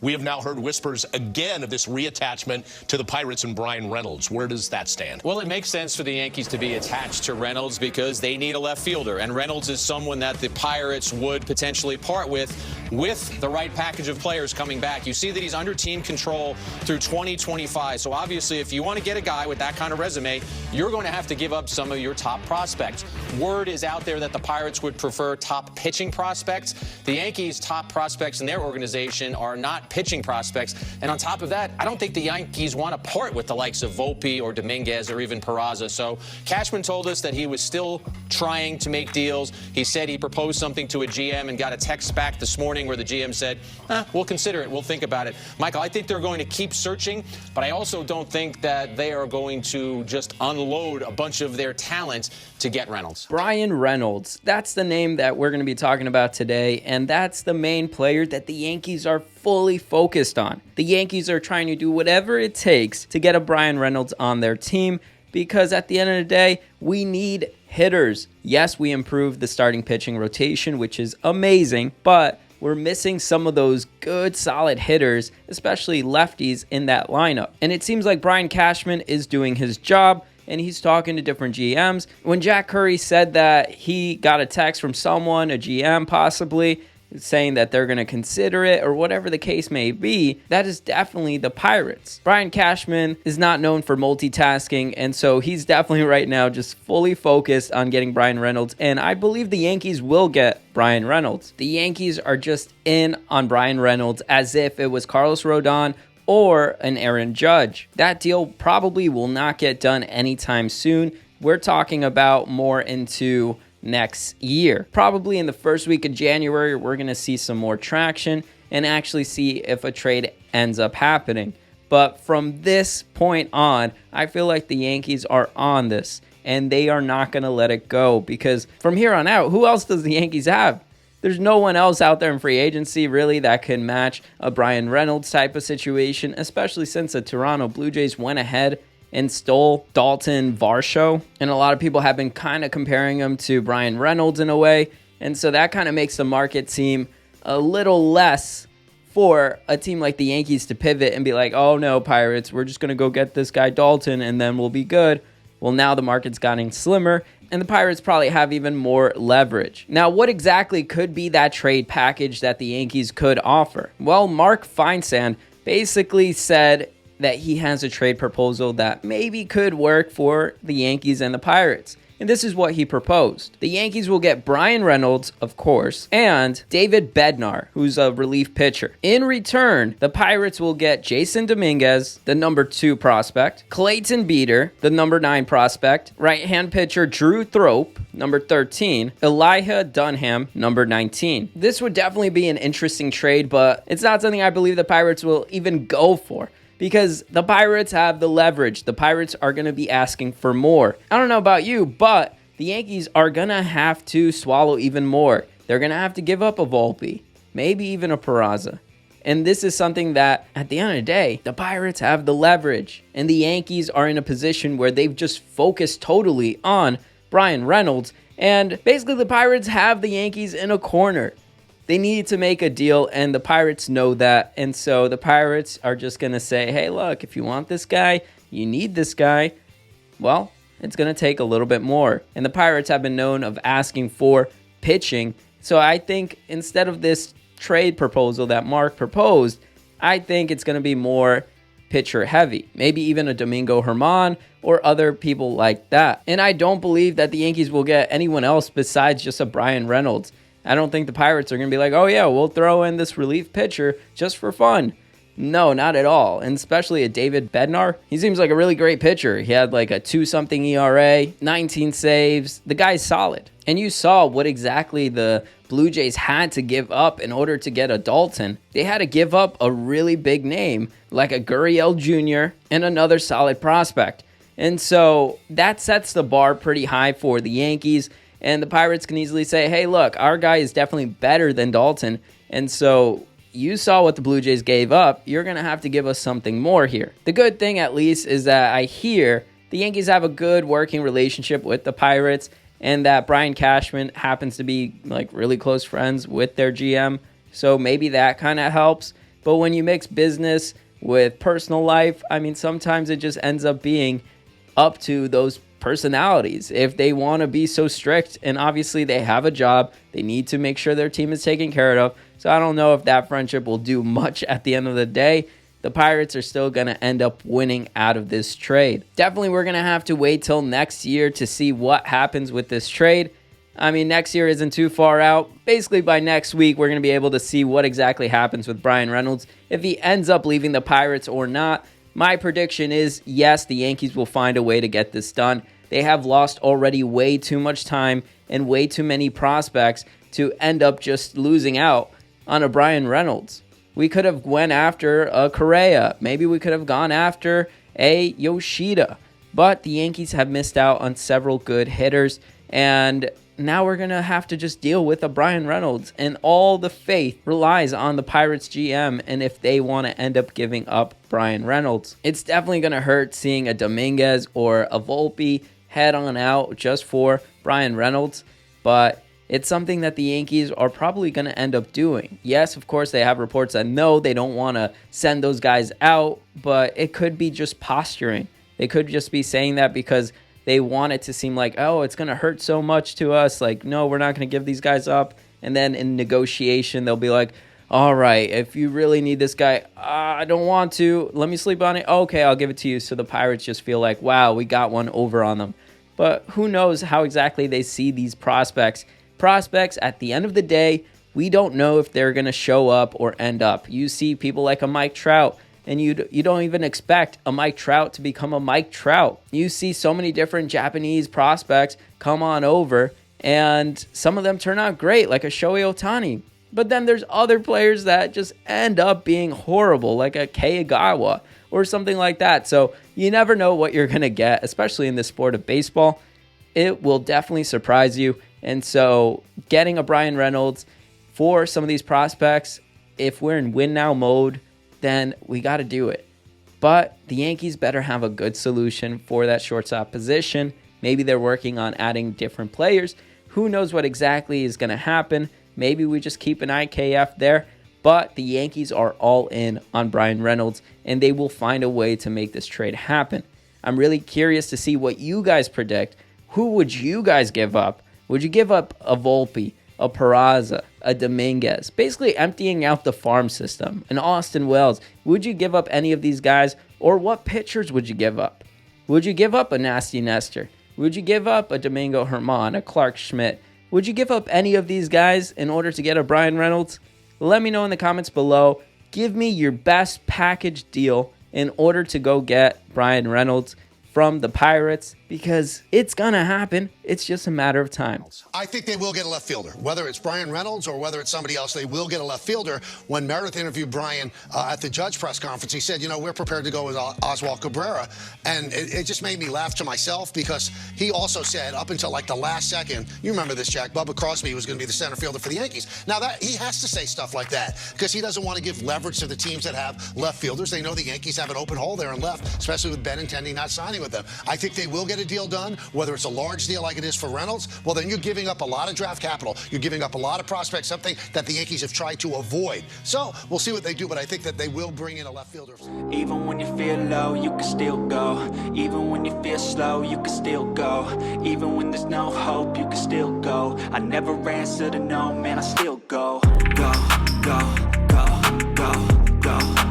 We have now heard whispers again of this reattachment to the Pirates and BRYAN Reynolds. Where does that stand? Well, it makes sense for the Yankees to be attached to Reynolds because they need a left fielder, and Reynolds is someone that the Pirates would potentially part with the right package of players coming back. You see that he's under team control through 2025. So obviously, if you want to get a guy with that kind of resume, you're going to have to give up some of your top prospects. Word is out there that the Pirates would prefer top pitching prospects. The Yankees' top prospects in their organization are not pitching prospects. And on top of that, I don't think the Yankees want to part with the likes of Volpe or Dominguez or even Peraza. So Cashman told us that he was still trying to make deals. He said he proposed something to a GM and got a text back this morning where the GM said, we'll consider it. We'll think about it. Michael, I think they're going to keep searching, but I also don't think that they are going to just unload a bunch of their talent to get Reynolds. BRYAN Reynolds, that's the name that we're going to be talking about today, and that's the main player that the Yankees are fully focused on. The Yankees are trying to do whatever it takes to get a BRYAN Reynolds on their team because at the end of the day, we need hitters. Yes, we improved the starting pitching rotation, which is amazing, but we're missing some of those good, solid hitters, especially lefties in that lineup. And it seems like Brian Cashman is doing his job, and he's talking to different GMs. When Jack Curry said that he got a text from someone, a GM possibly, saying that they're going to consider it or whatever the case may be, that is definitely the Pirates. Brian Cashman is not known for multitasking, and so he's definitely right now just fully focused on getting BRYAN Reynolds, and I believe the Yankees will get BRYAN Reynolds. The Yankees are just in on BRYAN Reynolds as if it was Carlos Rodon or an Aaron Judge. That deal probably will not get done anytime soon. We're talking about more into next year. Probably in the first week of January, we're going to see some more traction and actually see if a trade ends up happening. But from this point on, I feel like the Yankees are on this and they are not going to let it go because from here on out, who else does the Yankees have? There's no one else out there in free agency really that can match a BRYAN Reynolds type of situation, especially since the Toronto Blue Jays went ahead and stole Dalton Varsho. And a lot of people have been kind of comparing him to BRYAN Reynolds in a way. And so that kind of makes the market seem a little less for a team like the Yankees to pivot and be like, oh no, Pirates, we're just going to go get this guy Dalton and then we'll be good. Well, now the market's gotten slimmer and the Pirates probably have even more leverage. Now, what exactly could be that trade package that the Yankees could offer? Well, Mark Feinsand basically said that he has a trade proposal that maybe could work for the Yankees and the Pirates. And this is what he proposed. The Yankees will get BRYAN Reynolds, of course, and David Bednar, who's a relief pitcher. In return, the Pirates will get Jason Dominguez, the number 2 prospect, Clayton Beeter, the number 9 prospect, right-hand pitcher Drew Thrope, number 13, Elijah Dunham, number 19. This would definitely be an interesting trade, but it's not something I believe the Pirates will even go for. Because the Pirates have the leverage. The Pirates are going to be asking for more. I don't know about you, but the Yankees are going to have to swallow even more. They're going to have to give up a Volpe, maybe even a Peraza. And this is something that, at the end of the day, the Pirates have the leverage. And the Yankees are in a position where they've just focused totally on BRYAN Reynolds. And basically the Pirates have the Yankees in a corner. They need to make a deal, and the Pirates know that. And so the Pirates are just going to say, hey, look, if you want this guy, you need this guy, well, it's going to take a little bit more. And the Pirates have been known of asking for pitching. So I think instead of this trade proposal that Mark proposed, I think it's going to be more pitcher heavy. Maybe even a Domingo Germán or other people like that. And I don't believe that the Yankees will get anyone else besides just a BRYAN Reynolds. I don't think the Pirates are going to be like, oh yeah, we'll throw in this relief pitcher just for fun. No, not at all. And especially a David Bednar. He seems like a really great pitcher. He had like a 2-something ERA, 19 saves. The guy's solid. And you saw what exactly the Blue Jays had to give up in order to get a Dalton. They had to give up a really big name like a Gurriel Jr. and another solid prospect. And so that sets the bar pretty high for the Yankees. And the Pirates can easily say, hey, look, our guy is definitely better than Dalton. And so you saw what the Blue Jays gave up. You're going to have to give us something more here. The good thing, at least, is that I hear the Yankees have a good working relationship with the Pirates and that Brian Cashman happens to be like really close friends with their GM. So maybe that kind of helps. But when you mix business with personal life, I mean, sometimes it just ends up being up to those personalities. If they want to be so strict, and obviously they have a job, they need to make sure their team is taken care of. So I don't know if that friendship will do much at the end of the day. The Pirates are still going to end up winning out of this trade. Definitely, we're going to have to wait till next year to see what happens with this trade. I mean, next year isn't too far out. Basically, by next week, we're going to be able to see what exactly happens with Bryan Reynolds, if he ends up leaving the Pirates or not. My prediction is, yes, the Yankees will find a way to get this done. They have lost already way too much time and way too many prospects to end up just losing out on a Bryan Reynolds. We could have went after a Correa. Maybe we could have gone after a Yoshida. But the Yankees have missed out on several good hitters, and now we're going to have to just deal with a Bryan Reynolds, and all the faith relies on the Pirates GM, and if they want to end up giving up Bryan Reynolds. It's definitely going to hurt seeing a Dominguez or a Volpe head on out just for Bryan Reynolds, but it's something that the Yankees are probably going to end up doing. Yes, of course, they have reports that no, they don't want to send those guys out, but it could be just posturing. They could just be saying that because they want it to seem like, oh, it's going to hurt so much to us. Like, no, we're not going to give these guys up. And then in negotiation, they'll be like, all right, if you really need this guy, I don't want to. Let me sleep on it. Okay, I'll give it to you. So the Pirates just feel like, wow, we got one over on them. But who knows how exactly they see these prospects. Prospects, at the end of the day, we don't know if they're going to show up or end up. You see people like a Mike Trout, and you don't even expect a Mike Trout to become a Mike Trout. You see so many different Japanese prospects come on over, and some of them turn out great, like a Shohei Ohtani. But then there's other players that just end up being horrible, like a Keigawa or something like that. So you never know what you're going to get, especially in the sport of baseball. It will definitely surprise you. And so getting a Bryan Reynolds for some of these prospects, if we're in win now mode, then we got to do it. But the Yankees better have a good solution for that shortstop position. Maybe they're working on adding different players. Who knows what exactly is going to happen? Maybe we just keep an IKF there. But the Yankees are all in on Bryan Reynolds, and they will find a way to make this trade happen. I'm really curious to see what you guys predict. Who would you guys give up? Would you give up a Volpe, a Peraza, a Dominguez, basically emptying out the farm system, an Austin Wells? Would you give up any of these guys, or what pitchers would you give up? Would you give up a Nasty Nestor? Would you give up a Domingo Germán, a Clark Schmidt? Would you give up any of these guys in order to get a Bryan Reynolds? Let me know in the comments below. Give me your best package deal in order to go get Bryan Reynolds from the Pirates, because it's going to happen. It's just a matter of time. I think they will get a left fielder. Whether it's Bryan Reynolds or whether it's somebody else, they will get a left fielder. When Meredith interviewed Bryan at the Judge press conference, he said, you know, we're prepared to go with Oswald Cabrera. And it just made me laugh to myself, because he also said up until like the last second, you remember this, Jack, Bubba Crosby was going to be the center fielder for the Yankees. Now that he has to say stuff like that because he doesn't want to give leverage to the teams that have left fielders. They know the Yankees have an open hole there in left, especially with Benintendi not signing with them. I think they will get a deal done, whether it's a large deal like it is for Reynolds. Well, then you're giving up a lot of draft capital. You're giving up a lot of prospects, something that the Yankees have tried to avoid. So we'll see what they do, but I think that they will bring in a left fielder. Even when you feel low, you can still go. Even when you feel slow, you can still go. Even when there's no hope, you can still go. I never answer to no, man, I still go. Go, go, go, go, go.